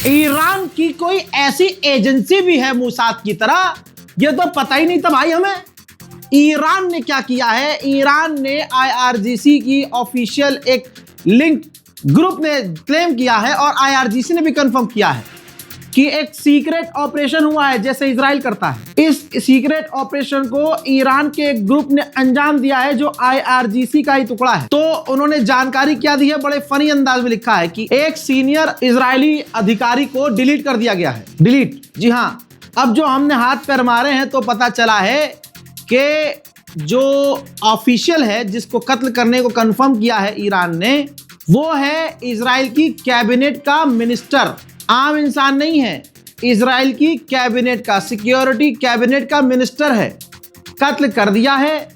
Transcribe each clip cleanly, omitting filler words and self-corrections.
Iran की कोई ऐसी एजेंसी भी है मोसाद की तरह, ये तो पता ही नहीं था भाई हमें। ईरान ने क्या किया है, ईरान ने आईआरजीसी की ऑफिशियल एक लिंक ग्रुप ने क्लेम किया है और आईआरजीसी ने भी कंफर्म किया है कि एक सीक्रेट ऑपरेशन हुआ है जैसे इजराइल करता है। इस सीक्रेट ऑपरेशन को ईरान के एक ग्रुप ने अंजाम दिया है जो आईआरजीसी का ही टुकड़ा है। तो उन्होंने जानकारी क्या दी है, बड़े फनी अंदाज में लिखा है कि एक सीनियर इजरायली अधिकारी को डिलीट कर दिया गया है। डिलीट, जी हां। अब जो हमने हाथ पैर मारे हैं तो पता चला है कि जो ऑफिशियल है जिसको कत्ल करने को कंफर्म किया है ईरान ने, वो है इजराइल की कैबिनेट का मिनिस्टर। आम इंसान नहीं है, इजराइल की कैबिनेट का, सिक्योरिटी कैबिनेट का मिनिस्टर है। कत्ल कर दिया है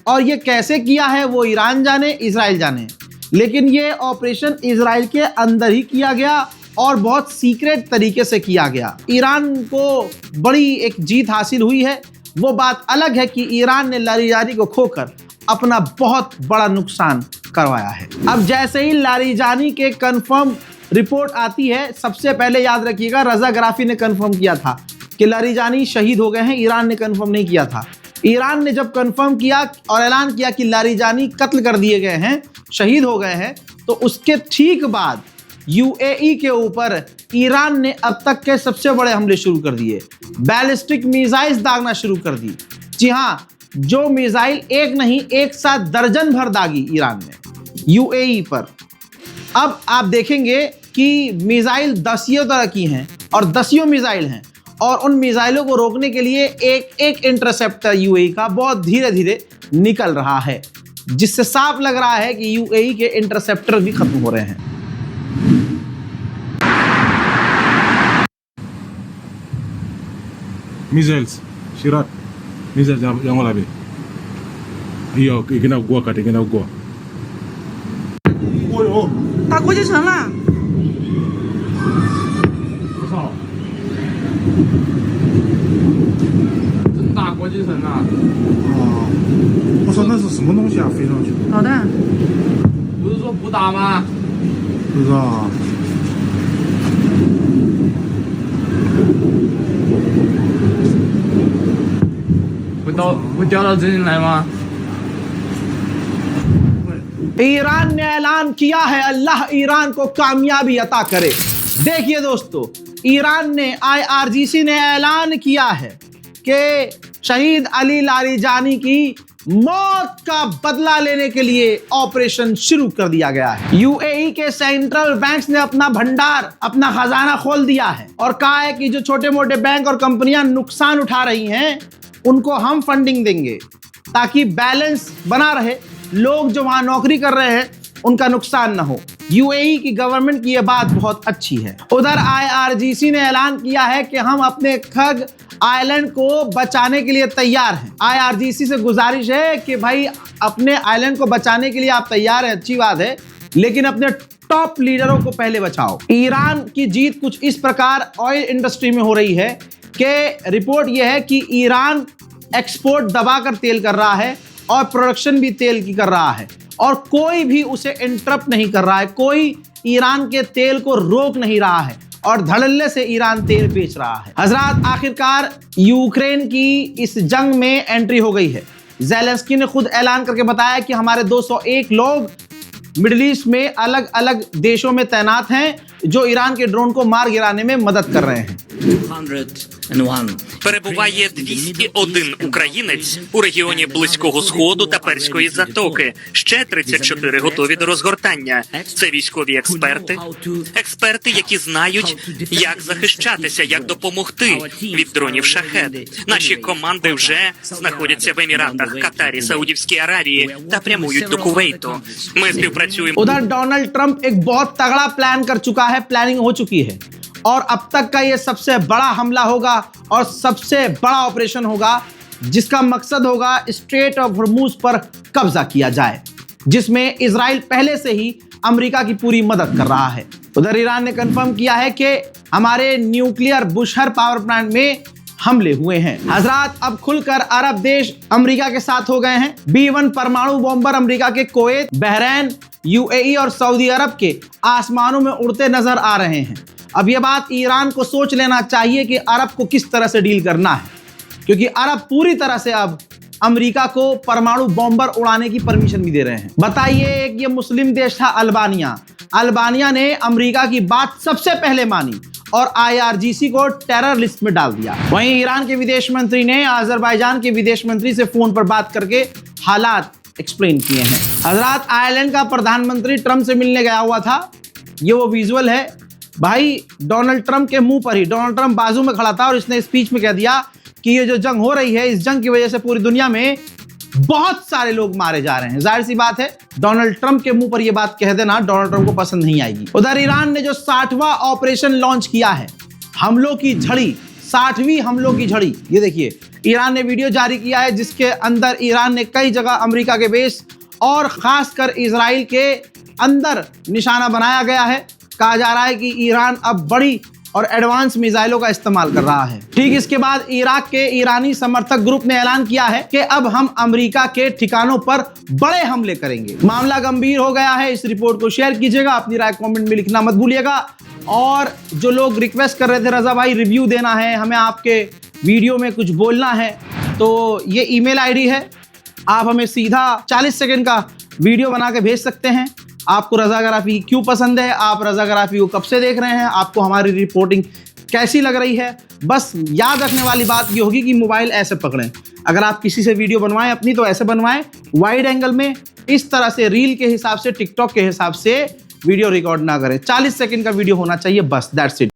और ये कैसे किया है वो ईरान जाने, इजराइल जाने। लेकिन ये ऑपरेशन इजराइल के अंदर ही किया गया और बहुत सीक्रेट तरीके से किया गया। ईरान को बड़ी एक जीत हासिल हुई है। वो बात अलग है कि ईरान ने लारिजानी को खोकर अपना बहुत बड़ा नुकसान करवाया है। अब जैसे ही लारिजानी के कंफर्म रिपोर्ट आती है, सबसे पहले याद रखिएगा रजा गराफी ने कंफर्म किया था कि लारिजानी शहीद हो गए हैं। ईरान ने कंफर्म नहीं किया था। ईरान ने जब कंफर्म किया और ऐलान किया कि लारिजानी कत्ल कर दिए गए हैं, शहीद हो गए हैं, तो उसके ठीक बाद यूएई के ऊपर ईरान ने अब तक के सबसे बड़े हमले शुरू कर दिए। बैलिस्टिक मिसाइल्स दागना शुरू कर दी। जी हां, जो मिसाइल एक नहीं, एक साथ दर्जन भर दागी ईरान ने यूएई पर। अब आप देखेंगे कि मिसाइल दसियों तरह की हैं और दसियों मिसाइल हैं और उन मिसाइलों को रोकने के लिए एक एक इंटरसेप्टर यूएई का बहुत धीरे धीरे निकल रहा है, जिससे साफ लग रहा है कि यूएई के इंटरसेप्टर भी खत्म हो रहे हैं। Missiles, Shirat, missiles yang wala be. Iya, kena gua kata kena gua. 打国际城了。我操！真大国际城啊！啊！我操，那是什么东西啊？飞上去？导弹。不是说不打吗？不知道啊。会掉到这里来吗？ Iran ने ऐलान किया है, अल्लाह ईरान को कामयाबी अता करे। देखिए दोस्तों, ईरान ने, आईआरजीसी ने ऐलान किया है कि शहीद अली लारिजानी की मौत का बदला लेने के लिए ऑपरेशन शुरू कर दिया गया है। यूएई के सेंट्रल बैंक्स ने अपना भंडार, अपना खजाना खोल दिया है और कहा है कि जो छोटे मोटे बैंक और कंपनियां नुकसान उठा रही हैं उनको हम फंडिंग देंगे ताकि बैलेंस बना रहे। लोग जो वहां नौकरी कर रहे हैं उनका नुकसान ना हो। यूएई की गवर्नमेंट की यह बात बहुत अच्छी है। उधर आईआरजीसी ने ऐलान किया है कि हम अपने खग आइलैंड को बचाने के लिए तैयार हैं। आईआरजीसी से गुजारिश है कि भाई अपने आइलैंड को बचाने के लिए आप तैयार हैं, अच्छी बात है, लेकिन अपने टॉप लीडरों को पहले बचाओ। ईरान की जीत कुछ इस प्रकार ऑयल इंडस्ट्री में हो रही है कि रिपोर्ट यह है कि ईरान एक्सपोर्ट दबाकर तेल कर रहा है और प्रोडक्शन भी तेल की कर रहा है और कोई भी उसे इंटरप्ट नहीं कर रहा है। कोई ईरान के तेल को रोक नहीं रहा है और धड़ल्ले से ईरान तेल बेच रहा है। हजरात, आखिरकार यूक्रेन की इस जंग में एंट्री हो गई है। ज़ेलेंस्की ने खुद ऐलान करके बताया कि हमारे 201 लोग मिडिल ईस्ट में अलग अलग देशों में तैनात हैं जो ईरान के ड्रोन को मार गिराने में मदद कर रहे हैं। 201. Перебуває 201 українець у регіоні Близького Сходу та Перської затоки. Ще 34 готові до розгортання. Це військові експерти, які знають, як захищатися, як допомогти від дронів «Шахед». Наші команди вже знаходяться в Еміратах, Катарі, Саудівській Аравії та прямують до Кувейту. Ми співпрацюємо. उधर डोनाल्ड ट्रंप एक बहुत तगड़ा प्लान कर चुका है, प्लानिंग हो चुकी है और अब तक का ये सबसे बड़ा हमला होगा और सबसे बड़ा ऑपरेशन होगा जिसका मकसद होगा स्ट्रेट ऑफ हॉर्मुज पर कब्जा किया जाए, जिसमें इजराइल पहले से ही अमेरिका की पूरी मदद कर रहा है। उधर ईरान ने कंफर्म किया है कि हमारे न्यूक्लियर बुशहर पावर प्लांट में हमले हुए हैं। हजरात, अब खुलकर अरब देश अमेरिका के साथ हो गए हैं। B-1 परमाणु बॉम्बर अमेरिका के कुवैत, बहरैन, यूएई और सऊदी अरब के आसमानों में उड़ते नजर आ रहे हैं। अब ये बात ईरान को सोच लेना चाहिए कि अरब को किस तरह से डील करना है, क्योंकि अरब पूरी तरह से अब अमेरिका को परमाणु बॉम्बर उड़ाने की परमिशन भी दे रहे हैं। बताइए, एक ये मुस्लिम देश था अल्बानिया। अल्बानिया ने अमेरिका की बात सबसे पहले मानी और IRGC को टेरर लिस्ट में डाल दिया। वहीं ईरान के विदेश मंत्री ने अजरबैजान के विदेश मंत्री से फोन पर बात करके हालात एक्सप्लेन किए हैं। हजरात, आयरलैंड का प्रधानमंत्री ट्रंप से मिलने गया हुआ था। ये वो विजुअल है भाई, डोनाल्ड ट्रंप के मुंह पर ही। डोनाल्ड ट्रंप बाजू में खड़ा था और इसने स्पीच में कह दिया कि ये जो जंग हो रही है, इस जंग की वजह से पूरी दुनिया में बहुत सारे लोग मारे जा रहे हैं। जाहिर सी बात है, डोनाल्ड ट्रंप के मुंह पर यह बात कह देना डोनाल्ड ट्रंप को पसंद नहीं आएगी। उधर ईरान ने जो 60वां ऑपरेशन लॉन्च किया है, हमलों की झड़ी, 60वीं हमलों की झड़ी। ये देखिए, ईरान ने वीडियो जारी किया है जिसके अंदर ईरान ने कई जगह अमेरिका के बेस और खासकर इजराइल के अंदर निशाना बनाया गया है। कहा जा रहा है कि ईरान अब बड़ी और एडवांस मिसाइलों का इस्तेमाल कर रहा है। ठीक इसके बाद इराक के ईरानी समर्थक ग्रुप ने ऐलान किया है कि अब हम अमेरिका के ठिकानों पर बड़े हमले करेंगे। मामला गंभीर हो गया है। इस रिपोर्ट को शेयर कीजिएगा, अपनी राय कमेंट में लिखना मत भूलिएगा। और जो लोग रिक्वेस्ट कर रहे थे, रजा भाई रिव्यू देना है, हमें आपके वीडियो में कुछ बोलना है, तो ये ईमेल आईडी है, आप हमें सीधा 40 सेकंड का वीडियो बना के भेज सकते हैं। आपको रजाग्राफी क्यों पसंद है, आप रजाग्राफी को कब से देख रहे हैं, आपको हमारी रिपोर्टिंग कैसी लग रही है। बस याद रखने वाली बात ये होगी कि मोबाइल ऐसे पकड़ें। अगर आप किसी से वीडियो बनवाएं अपनी, तो ऐसे बनवाएं वाइड एंगल में, इस तरह से रील के हिसाब से, टिकटॉक के हिसाब से वीडियो रिकॉर्ड ना करें। 40 सेकंड का वीडियो होना चाहिए, बस दैट्स इट।